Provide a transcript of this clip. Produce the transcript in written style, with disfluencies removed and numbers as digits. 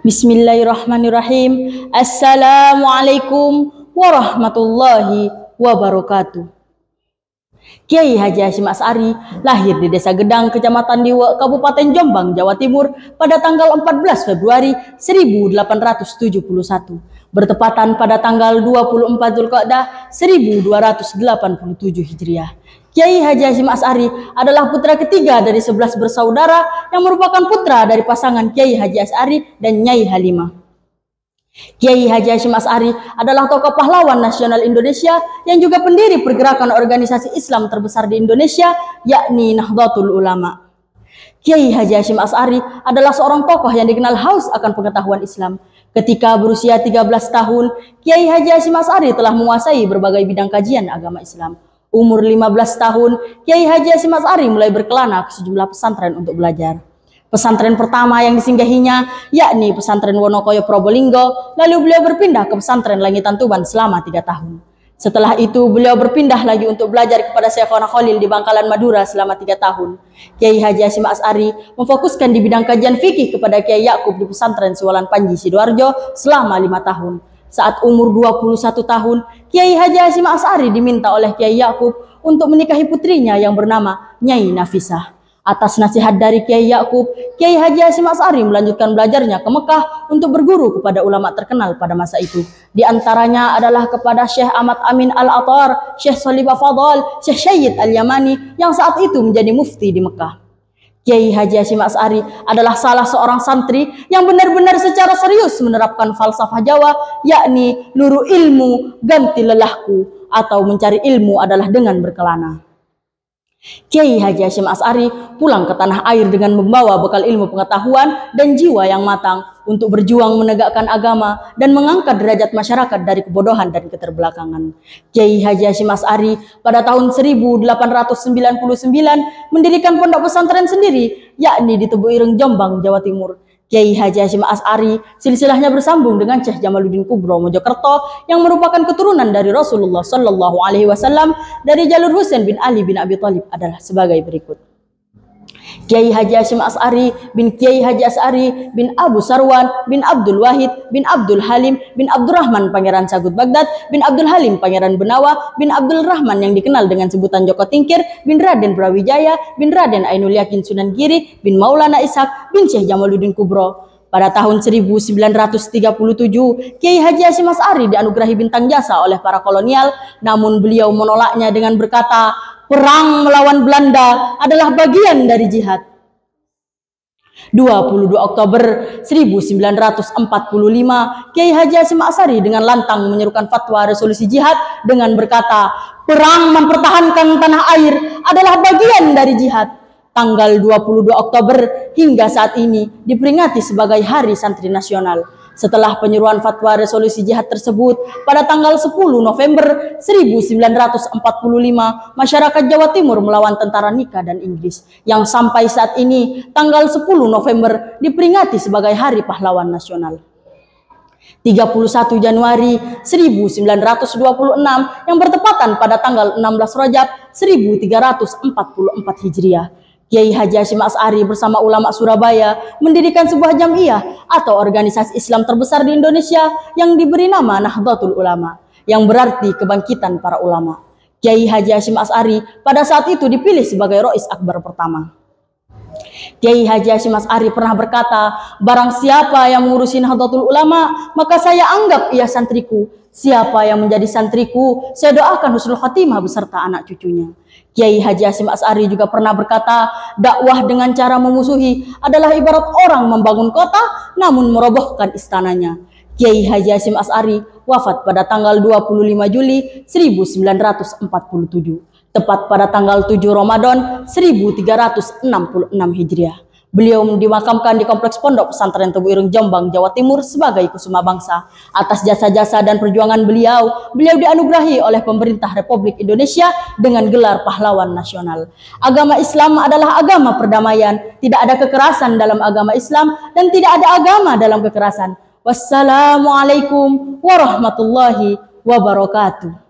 Bismillahirrahmanirrahim. Assalamualaikum warahmatullahi wabarakatuh. Kiai Haji Hasyim Asy'ari lahir di Desa Gedang, Kecamatan Diwe, Kabupaten Jombang, Jawa Timur pada tanggal 14 Februari 1871, bertepatan pada tanggal 24 Dzulqa'dah 1287 Hijriah. Kiai Haji Hasyim Asy'ari adalah putra ketiga dari 11 bersaudara yang merupakan putra dari pasangan Kiai Haji Asy'ari dan Nyai Halimah. Kiai Haji Hasyim Asy'ari adalah tokoh pahlawan nasional Indonesia yang juga pendiri pergerakan organisasi Islam terbesar di Indonesia, yakni Nahdlatul Ulama. Kiai Haji Hasyim Asy'ari adalah seorang tokoh yang dikenal haus akan pengetahuan Islam. Ketika berusia 13 tahun, Kiai Haji Hasyim Asy'ari telah menguasai berbagai bidang kajian agama Islam. Umur 15 tahun, Kiai Haji Hasyim Asy'ari mulai berkelana ke sejumlah pesantren untuk belajar. Pesantren pertama yang disinggahinya yakni pesantren Wonokoyo Probolinggo, lalu beliau berpindah ke pesantren Langitan Tuban selama 3 tahun. Setelah itu beliau berpindah lagi untuk belajar kepada Syekhona Khalil di Bangkalan Madura selama 3 tahun. Kiai Haji Hasyim Asy'ari memfokuskan di bidang kajian fikih kepada Kiai Yakub di pesantren Sewalan Panji Sidoarjo selama 5 tahun. Saat umur 21 tahun, Kiai Haji Hasyim Asy'ari diminta oleh Kiai Yakub untuk menikahi putrinya yang bernama Nyai Nafisah. Atas nasihat dari Kiai Yakub, Kiai Haji Hasyim Asy'ari melanjutkan belajarnya ke Mekah untuk berguru kepada ulama terkenal pada masa itu. Di antaranya adalah kepada Syekh Ahmad Amin Al-Attar, Syekh Shalibah Fadl, Syekh Syed Al-Yamani yang saat itu menjadi mufti di Mekah. Kiai Haji Hasyim Asy'ari adalah salah seorang santri yang benar-benar secara serius menerapkan falsafah Jawa, yakni nuru ilmu ganti lelahku, atau mencari ilmu adalah dengan berkelana. Kiai Haji Hasyim Asy'ari pulang ke tanah air dengan membawa bekal ilmu pengetahuan dan jiwa yang matang untuk berjuang menegakkan agama dan mengangkat derajat masyarakat dari kebodohan dan keterbelakangan. Kiai Haji Hasyim Asy'ari pada tahun 1899 mendirikan pondok pesantren sendiri, yakni di Tebu Ireng, Jombang, Jawa Timur. Kiai Haji Hasyim Asy'ari silsilahnya bersambung dengan Syekh Jamaluddin Kubro Mojokerto yang merupakan keturunan dari Rasulullah Shallallahu Alaihi Wasallam dari jalur Husain bin Ali bin Abi Thalib adalah sebagai berikut. Kiai Haji Hasyim Asy'ari bin Kiai Haji Asy'ari bin Abu Sarwan bin Abdul Wahid bin Abdul Halim bin Abdurrahman Pangeran Sagut Baghdad bin Abdul Halim Pangeran Benawa bin Abdul Rahman yang dikenal dengan sebutan Joko Tingkir bin Raden Brawijaya bin Raden Ainul Yakin Sunan Giri bin Maulana Ishaq bin Syekh Jamaluddin Kubro. Pada tahun 1937, Kiai Haji Hasyim Asy'ari dianugerahi bintang jasa oleh para kolonial, namun beliau menolaknya dengan berkata, perang melawan Belanda adalah bagian dari jihad. 22 Oktober 1945, Kiai Haji Hasyim Asy'ari dengan lantang menyerukan fatwa resolusi jihad dengan berkata, perang mempertahankan tanah air adalah bagian dari jihad. Tanggal 22 Oktober hingga saat ini diperingati sebagai Hari Santri Nasional. Setelah penyeruan fatwa resolusi jihad tersebut pada tanggal 10 November 1945, masyarakat Jawa Timur melawan tentara Nika dan Inggris, yang sampai saat ini tanggal 10 November diperingati sebagai Hari Pahlawan Nasional. 31 Januari 1926 yang bertepatan pada tanggal 16 Rajab 1344 Hijriah. Kiai Haji Hasyim Asy'ari bersama ulama Surabaya mendirikan sebuah jamiah atau organisasi Islam terbesar di Indonesia yang diberi nama Nahdlatul Ulama, yang berarti kebangkitan para ulama. Kiai Haji Hasyim Asy'ari pada saat itu dipilih sebagai Rois Akbar pertama. Kiai Haji Hasyim Asy'ari pernah berkata, barang siapa yang mengurusi Nahdlatul Ulama, maka saya anggap ia santriku. Siapa yang menjadi santriku, saya doakan husnul khotimah beserta anak cucunya. Kiai Haji Hasyim Asy'ari juga pernah berkata, dakwah dengan cara memusuhi adalah ibarat orang membangun kota namun merobohkan istananya. Kiai Haji Hasyim Asy'ari wafat pada tanggal 25 Juli 1947, tepat pada tanggal 7 Ramadan 1366 Hijriah. Beliau dimakamkan di Kompleks Pondok Pesantren Tebu Ireng, Jombang, Jawa Timur sebagai kusuma bangsa. Atas jasa-jasa dan perjuangan beliau dianugerahi oleh pemerintah Republik Indonesia dengan gelar Pahlawan Nasional. Agama Islam adalah agama perdamaian. Tidak ada kekerasan dalam agama Islam dan tidak ada agama dalam kekerasan. Wassalamualaikum warahmatullahi wabarakatuh.